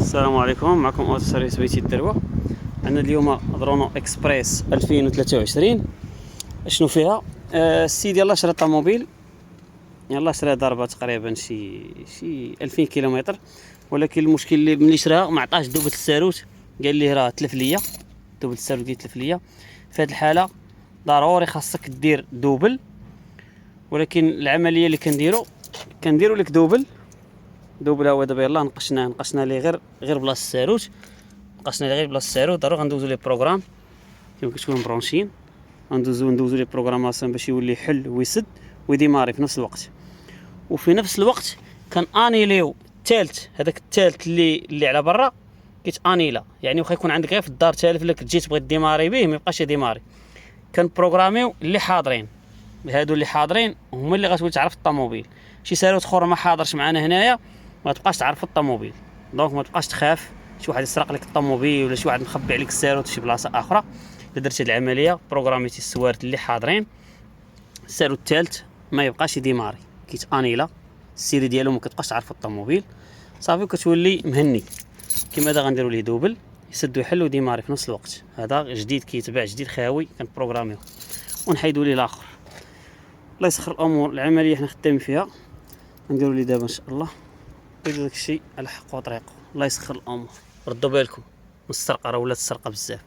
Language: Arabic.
السلام عليكم، معكم اوتو سيرفيس بيتي الدروة. عندنا اليوم درونو اكسبريس 2023. شنو فيها؟ السيد يلاه شرا طوموبيل، يلاه شرا ضربة تقريبا شي 2000 كيلومتر، ولكن المشكل اللي ملي شراها ما عطاش دوبة الساروت، قال لي راه تلف ليا دوبة الساروت، ديال تلف ليا. في هذه الحالة ضروري خاصك دير دوبل، ولكن العملية اللي كنديرو لك دوبل. هو دابا يلاه نقشنا ليه غير بلاصه الساروت، ضروري غندوزو ليه بروغرام كيما كتكونوا مبرونشين، ندوزو ليه بروغراماسيون باش يولي يحل ويسد ويديماري في نفس الوقت. وفي نفس الوقت انيليو هذاك الثالث اللي على برا انيلا، يعني واخا يكون عندك غير في الدار تالف لك تجي تبغي ديماري به ما يبقاش يديماري. بروغراميو اللي حاضرين، هادو اللي حاضرين هما اللي غتولي تعرف الطوموبيل. شي ساروت اخر ما حاضرش معنا هنايا ما تبقاش تعرف الطوموبيل، دونك ما تبقاش تخاف شي واحد يسرق لك الطوموبيل ولا شي واحد مخبي عليك الساروت في شي بلاصه اخرى. الا درتي هاد العمليه بروغراميتي السوارت اللي حاضرين، الساروت الثالث ما يبقاش يديماري، انيلا السيري ديالو ما كتبقاش تعرف الطوموبيل صافي، وكتولي مهني. كيما هذا غنديروا ليه دوبل يسد ويحل وديماري في نفس الوقت. هذا جديد كيتباع جديد خاوي، كنبروغراميوه ونحيدوا ليه الاخر. الله يسخر الامور. العمليه حنا خدامين فيها، نديروا ليه دابا ان شاء الله داك الشيء على حق وطريقه. الله يسخر الامور. ردوا بالكم من السرقه، راه ولات السرقه بزاف.